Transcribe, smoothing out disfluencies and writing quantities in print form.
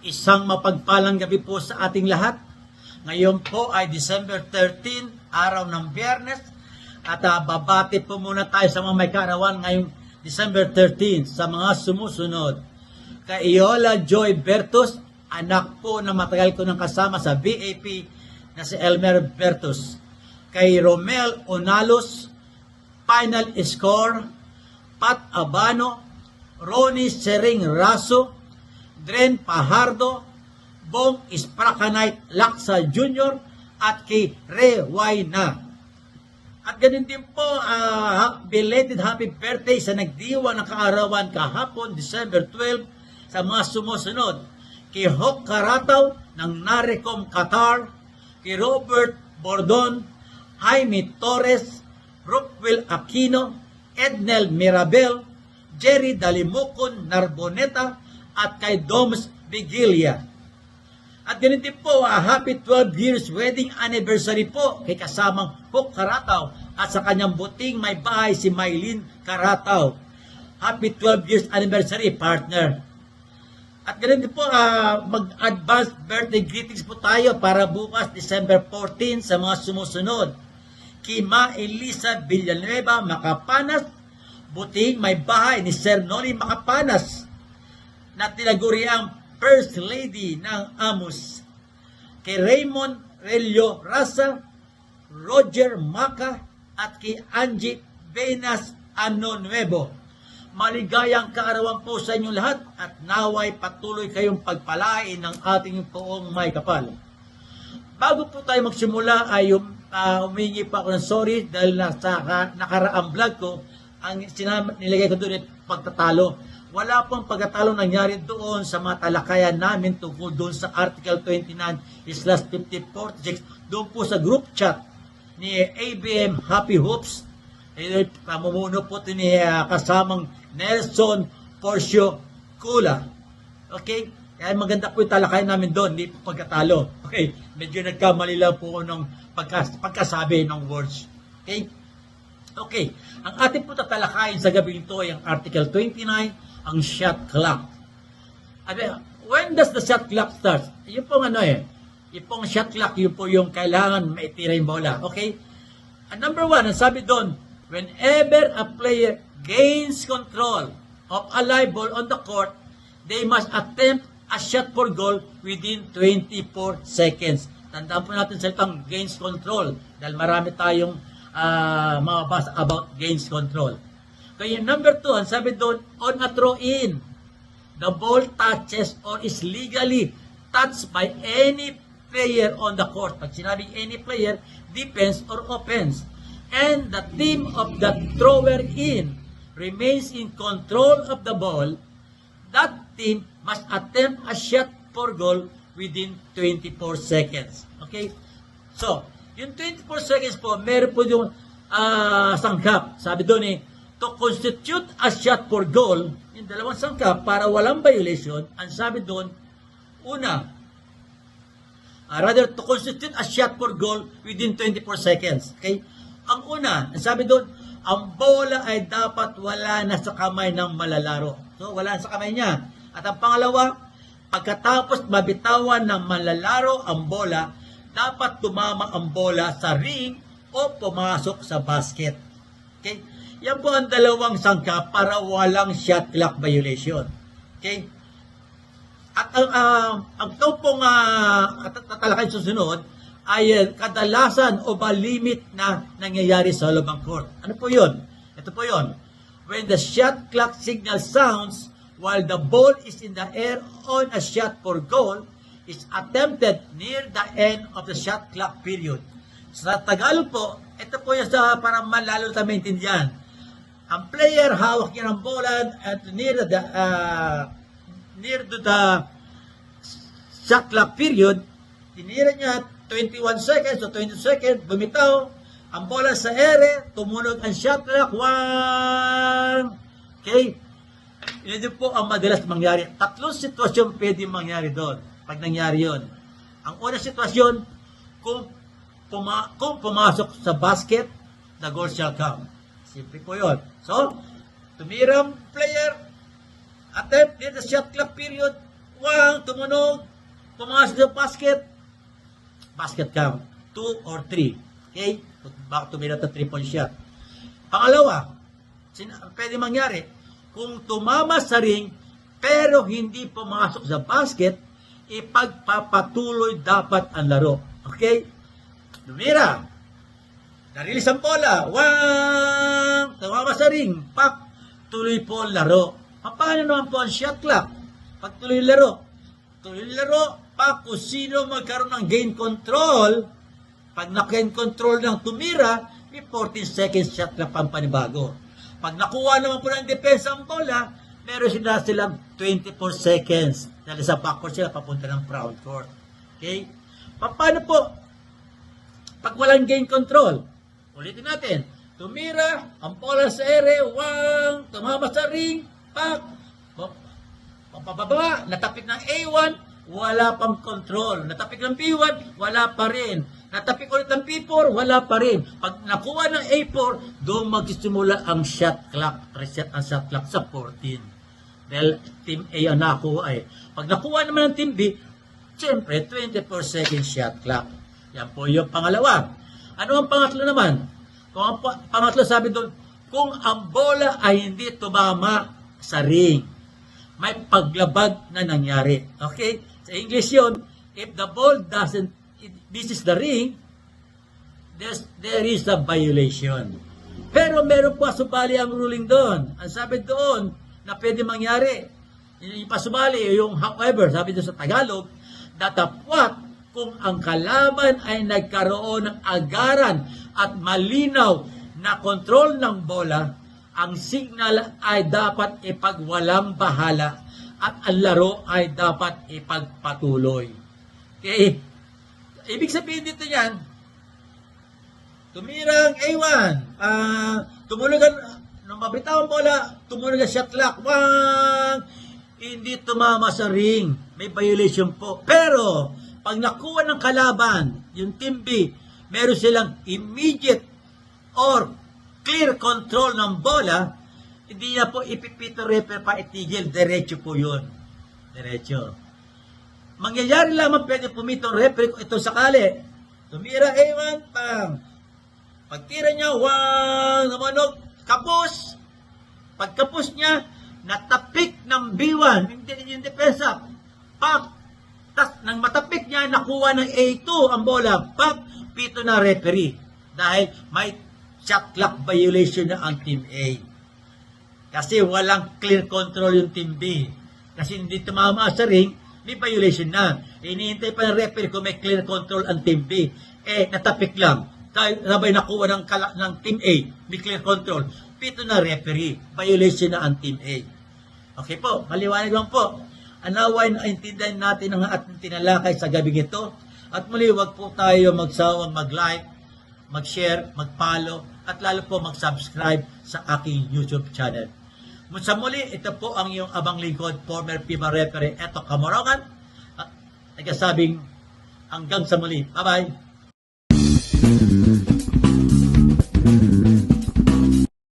Isang mapagpalang gabi po sa ating lahat. Ngayon po ay December 13, araw ng Biyernes. At babati po muna tayo sa mga may kaarawan ngayong December 13 sa mga sumusunod. Kay Iola Joy Bertos, anak po na matagal ko nang kasama sa BAP na si Elmer Bertos. Kay Romel Onalos, final score, Pat Abano, Ronnie Sering Raso, Dren Pajardo, Bong Isprakanite Laksa Jr. at kay Re Wayna. At ganun din po, belated happy birthday sa nagdiwa ng kaarawan kahapon, December 12, sa mga sumusunod. Kay Hok Karataw ng Narecom Qatar, kay Robert Bordon, Jaime Torres, Rockwell Aquino, Ednel Mirabel, Jerry Dalimukon Narboneta, at kay Domus Vigilia. At ganun din po, happy 12 years wedding anniversary po kay kasamang Hok Karataw at sa kanyang buting may bahay si Maylin Karataw. Happy 12 years anniversary, partner. At ganun din po, mag-advance birthday greetings po tayo para bukas, December 14, sa mga sumusunod. Kay Ma Elisa Villanueva Macapanas, buting may bahay ni Sir Noli Macapanas, na tinaguriang First Lady ng Amos. Kay Raymond Relio Rasa, Roger Maca, at kay Angie Venas Ano Nuevo. Maligayang kaarawan po sa inyong lahat at naway patuloy kayong pagpalain ng ating poong may kapal. Bago po tayo magsimula ay humingi pa ako ng sorry dahil sa nakaraang vlog ko, ang nilagay ko doon ay pagtatalo. Wala pong pagkatalo nangyari doon sa mga talakayan namin tungkol doon sa Article 29/5046 doon po sa group chat ni ABM Happy Hopes. Pamumuno po ito ni kasamang Nelson Porcio Cula. Okay? Kaya maganda po yung talakayan namin doon, hindi po pagkatalo. Okay? Medyo nagkamali lang po ng pagkasabi ng words. Okay? Okay. Ang ating po tatalakayin sa gabi ito ay ang Article 29, ang shot clock. When does the shot clock start? Yun pong yung pong shot clock, yun po yung kailangan maitira yung bola. Okay? And number 1, ang sabi doon, whenever a player gains control of a live ball on the court, they must attempt a shot for goal within 24 seconds. Tandaan po natin salitang gains control dahil marami tayong mababasa about gains control. Kaya number 2, ang sabi doon, on a throw-in, the ball touches or is legally touched by any player on the court. Pag sinabing any player, defense or offense. And the team of the thrower-in remains in control of the ball, that team must attempt a shot for goal within 24 seconds. Okay? So, yung 24 seconds po, meron po yung sangkap. Sabi doon to constitute a shot for goal, yung dalawang sangkap para walang violation, ang sabi doon, una, rather to constitute a shot for goal within 24 seconds. Okay? Ang una, ang sabi doon, ang bola ay dapat wala na sa kamay ng malalaro. So, wala na sa kamay niya. At ang pangalawa, pagkatapos mabitawan ng malalaro ang bola, dapat tumama ang bola sa ring o pumasok sa basket. Okay? Yan po ang dalawang sangkap para walang shot clock violation. Okay? At ang pong tatalakay susunod ay kadalasan o limit na nangyayari sa loob ng court. Ano po yun? Ito po yun. When the shot clock signal sounds while the ball is in the air on a shot for goal is attempted near the end of the shot clock period. Sa Tagalog po, ito po yung para malalo tayo maintindihan. Ang player hawak niya ng bola at near to the shot clock period, tinira niya 21 seconds o 20 seconds, bumitaw, ang bola sa ere, tumunog ang shot clock, 1. Okay? Yun din po ang madalas mangyari. Tatlong sitwasyon pwede mangyari doon pag nangyari yun. Ang unang sitwasyon, kung pumasok sa basket, the goal shall count. Simple po yun. So, tumira ang player, attempt in the shot clock period, tumunog, pumasok sa basket count, 2 or 3. Okay? Baka tumira ito 3-point shot. Pangalawa, pwede mangyari, kung tumama sa ring, pero hindi pumasok sa basket, ipagpapatuloy dapat ang laro. Okay? Lumira. Narilis ang bola. Tumama sa ring. Tuloy po ang laro. Paano naman po ang shot clock? Pag tuloy ang laro. Tuloy ang laro. Kung sino magkaroon ng game control, pag na-game control ng tumira, may 14 seconds shot clock pang panibago. Pag nakuha naman po ng depensa ang bola, meron silang 24 seconds. Dahil sa backcourt sila, papunta ng front court. Okay? Paano po? Pag walang game control, ulitin natin. Tumira, ang bola sa ere, tumama sa ring, papababa, natapik ng A1, wala pang control. Natapik ng P1, wala pa rin. Natapik ulit ng P4, wala pa rin. Pag nakuha ng A4, doon magsisimula ang shot clock. Reset ang shot clock sa 14. Dahil Team A ang nakuha eh. Pag nakuha naman ng Team B, siyempre, 24 second shot clock. Yan po yung pangalawa. Ano ang pangatlo naman? Kung ang pangatlo sabi doon, kung ang bola ay hindi tumama sa ring, may paglabag na nangyari. Okay? Sa English yun, if the ball doesn't misses the ring, there is a violation. Pero meron po pasubali ang ruling doon. Ang sabi doon na pwede mangyari, yung pasubali, yung however, sabi doon sa Tagalog, datapwat kung ang kalaban ay nagkaroon ng agaran at malinaw na kontrol ng bola, ang signal ay dapat ipagwalang bahala at ang laro ay dapat ipagpatuloy. Okay? Ibig sabihin dito yan, tumirang A1, tumulugan, nung mabitaw ang bola, tumulugan shot clock, hindi tumama sa ring, may violation po. Pero, pag nakuha ng kalaban, yung Team B, meron silang immediate or clear control ng bola, hindi na po ipipito refer pa itigil, diretso po yun. Diretso. Mangyayari lamang pwede pumito ang referee kung ito sakali. Tumira A1, pagtira niya, namanog, kapos. Pagkapos niya, natapik ng B1, hindi yung depensa. Tas, nang matapik niya, nakuha ng A2 ang bola. Pito na referee. Dahil may shot clock violation na ang Team A. Kasi walang clear control yung Team B. Kasi hindi tumama sa ring, may violation na. Iniintay pa ng referee kung may clear control ang Team B. Natapik lang. Dahil sabay nakuha ng Team A, may clear control. Pito na referee. Violation na ang Team A. Okay po, maliwanag lang po. Anaway na intindihan natin ang ating tinalakay sa gabing ito. At muli, wag po tayo magsawang mag-like, mag-share, mag-follow, at lalo po mag-subscribe sa aking YouTube channel. Sa muli, ito po ang iyong abang lingkod, former FIBA referee, Eto Kamorongan, at nagsasabing hanggang sa muli. Bye-bye!